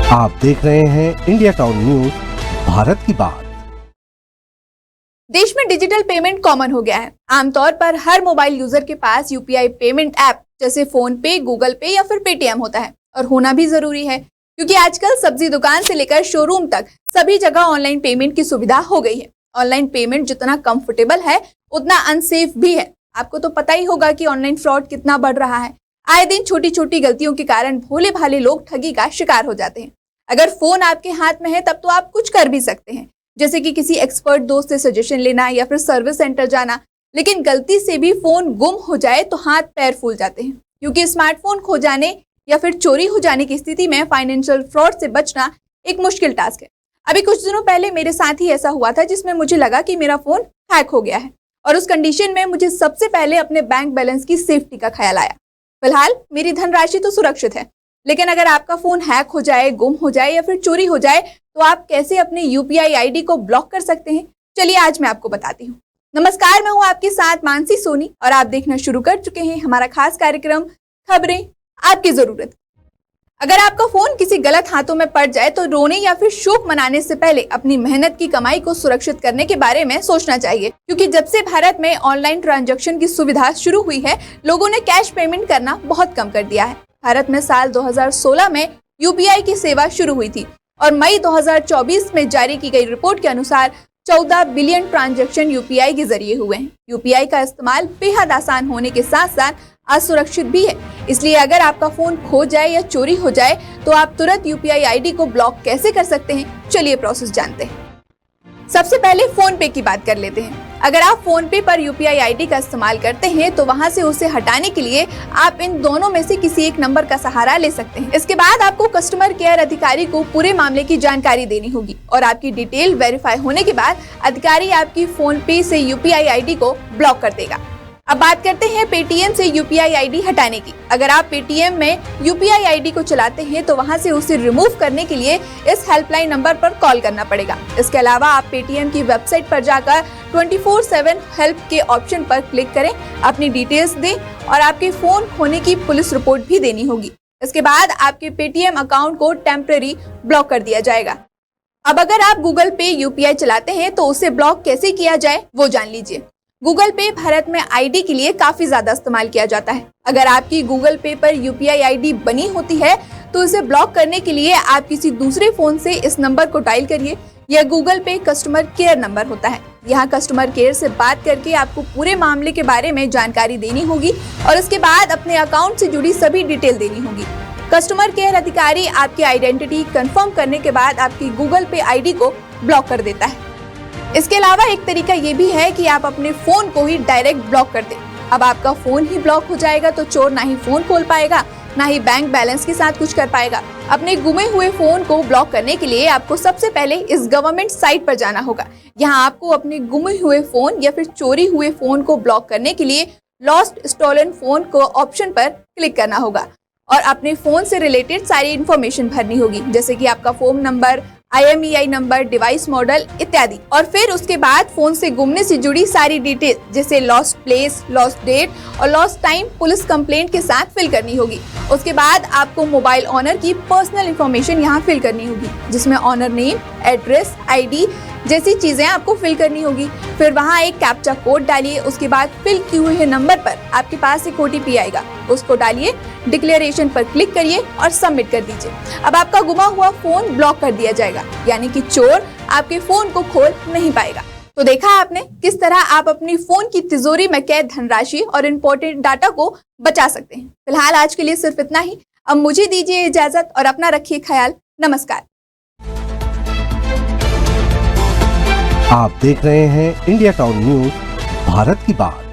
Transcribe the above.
आप देख रहे हैं इंडिया टाउन न्यूज, भारत की बात। देश में डिजिटल पेमेंट कॉमन हो गया है। आमतौर पर हर मोबाइल यूजर के पास यूपीआई पेमेंट ऐप जैसे फोन पे, गूगल पे या फिर पेटीएम होता है, और होना भी जरूरी है क्योंकि आजकल सब्जी दुकान से लेकर शोरूम तक सभी जगह ऑनलाइन पेमेंट की सुविधा हो गई है। ऑनलाइन पेमेंट जितना कंफर्टेबल है उतना अनसेफ भी है। आपको तो पता ही होगा कि ऑनलाइन फ्रॉड कितना बढ़ रहा है। आए दिन छोटी छोटी गलतियों के कारण भोले भाले लोग ठगी का शिकार हो जाते हैं। अगर फोन आपके हाथ में है तब तो आप कुछ कर भी सकते हैं, जैसे कि किसी एक्सपर्ट दोस्त से सजेशन लेना या फिर सर्विस सेंटर जाना। लेकिन गलती से भी फोन गुम हो जाए तो हाथ पैर फूल जाते हैं, क्योंकि स्मार्टफोन खो जाने या फिर चोरी हो जाने की स्थिति में फाइनेंशियल फ्रॉड से बचना एक मुश्किल टास्क है। अभी कुछ दिनों पहले मेरे साथ ही ऐसा हुआ था जिसमें मुझे लगा कि मेरा फोन हैक हो गया है, और उस कंडीशन में मुझे सबसे पहले अपने बैंक बैलेंस की सेफ्टी का ख्याल आया। फिलहाल मेरी धनराशि तो सुरक्षित है, लेकिन अगर आपका फोन हैक हो जाए, गुम हो जाए या फिर चोरी हो जाए तो आप कैसे अपने यूपीआई आईडी को ब्लॉक कर सकते हैं, चलिए आज मैं आपको बताती हूँ। नमस्कार, मैं हूँ आपके साथ मानसी सोनी और आप देखना शुरू कर चुके हैं हमारा खास कार्यक्रम खबरें आपकी जरूरत। अगर आपका फोन किसी गलत हाथों में पड़ जाए तो रोने या फिर शोक मनाने से पहले अपनी मेहनत की कमाई को सुरक्षित करने के बारे में सोचना चाहिए, क्योंकि जब से भारत में ऑनलाइन ट्रांजैक्शन की सुविधा शुरू हुई है, लोगों ने कैश पेमेंट करना बहुत कम कर दिया है। भारत में साल 2016 में यूपीआई की सेवा शुरू हुई थी और मई 2024 में जारी की गई रिपोर्ट के अनुसार 14 बिलियन ट्रांजैक्शन यूपीआई के जरिए हुए हैं। यूपीआई का इस्तेमाल बेहद आसान होने के साथ साथ असुरक्षित भी है, इसलिए अगर आपका फोन खो जाए या चोरी हो जाए तो आप तुरंत यूपीआई आईडी को ब्लॉक कैसे कर सकते हैं, चलिए प्रोसेस जानते हैं। सबसे पहले फोन पे की बात कर लेते हैं। अगर आप फोन पे पर यूपीआई आईडी का इस्तेमाल करते हैं तो वहां से उसे हटाने के लिए आप इन दोनों में से किसी एक नंबर का सहारा ले सकते हैं। इसके बाद आपको कस्टमर केयर अधिकारी को पूरे मामले की जानकारी देनी होगी और आपकी डिटेल वेरीफाई होने के बाद अधिकारी आपकी फोन पे से यूपीआई आईडी को ब्लॉक कर देगा। अब बात करते हैं पेटीएम से यूपीआई आईडी हटाने की। अगर आप पेटीएम में यूपीआई आईडी को चलाते हैं तो वहां से उसे रिमूव करने के लिए इस हेल्पलाइन नंबर पर कॉल करना पड़ेगा। इसके अलावा आप पेटीएम की वेबसाइट पर जाकर 24/7 हेल्प के ऑप्शन पर क्लिक करें, अपनी डिटेल्स दें और आपके फोन खोने की पुलिस रिपोर्ट भी देनी होगी। इसके बाद आपके पेटीएम अकाउंट को टेम्परेरी ब्लॉक कर दिया जाएगा। अब अगर आप गूगल पे यूपीआई चलाते हैं तो उसे ब्लॉक कैसे किया जाए वो जान लीजिए। गूगल पे भारत में आईडी के लिए काफी ज्यादा इस्तेमाल किया जाता है। अगर आपकी गूगल पे पर यूपीआई आईडी बनी होती है तो इसे ब्लॉक करने के लिए आप किसी दूसरे फोन से इस नंबर को डायल करिए। यह गूगल पे कस्टमर केयर नंबर होता है। यहाँ कस्टमर केयर से बात करके आपको पूरे मामले के बारे में जानकारी देनी होगी और इसके बाद अपने अकाउंट से जुड़ी सभी डिटेल देनी होगी। कस्टमर केयर अधिकारी आपकी आइडेंटिटी कंफर्म करने के बाद आपकी गूगल पे आईडी को ब्लॉक कर देता है। इसके अलावा एक तरीका ये भी है कि आप अपने फोन को ही डायरेक्ट ब्लॉक कर दें। अब आपका फोन ही ब्लॉक हो जाएगा तो चोर ना ही फोन खोल पाएगा, ना ही बैंक बैलेंस के साथ कुछ कर पाएगा। अपने गुमे हुए फोन को ब्लॉक करने के लिए आपको सबसे पहले इस गवर्नमेंट साइट पर जाना होगा। यहाँ आपको अपने गुमे हुए फोन या फिर चोरी हुए फोन को ब्लॉक करने के लिए लॉस्ट स्टोलन फोन को ऑप्शन पर क्लिक करना होगा और अपने फोन से रिलेटेड सारी इन्फॉर्मेशन भरनी होगी, जैसे कि आपका phone number, IMEI number, device model इत्यादि। और फिर उसके बाद फोन से गुमने से जुड़ी सारी डिटेल जैसे लॉस्ट प्लेस, लॉस्ट डेट और लॉस्ट टाइम पुलिस कंप्लेंट के साथ फिल करनी होगी। उसके बाद आपको मोबाइल ऑनर की पर्सनल इंफॉर्मेशन यहाँ फिल करनी होगी, जिसमें ऑनर नेम, एड्रेस, ID जैसी चीजें आपको फिल करनी होगी। फिर वहाँ एक कैप्चा कोड डालिए। उसके बाद फिल किए हुए नंबर पर आपके पास एक OTP आएगा, उसको डालिए, डिक्लेरेशन पर क्लिक करिए और सबमिट कर दीजिए। अब आपका गुमा हुआ फोन ब्लॉक कर दिया जाएगा, यानी कि चोर आपके फोन को खोल नहीं पाएगा। तो देखा आपने किस तरह आप अपनी फोन की तिजोरी में कैद धनराशि और इम्पोर्टेंट डाटा को बचा सकते हैं। फिलहाल आज के लिए सिर्फ इतना ही। अब मुझे दीजिए इजाजत और अपना रखिए ख्याल। नमस्कार। आप देख रहे हैं इंडिया टाउन न्यूज, भारत की बात।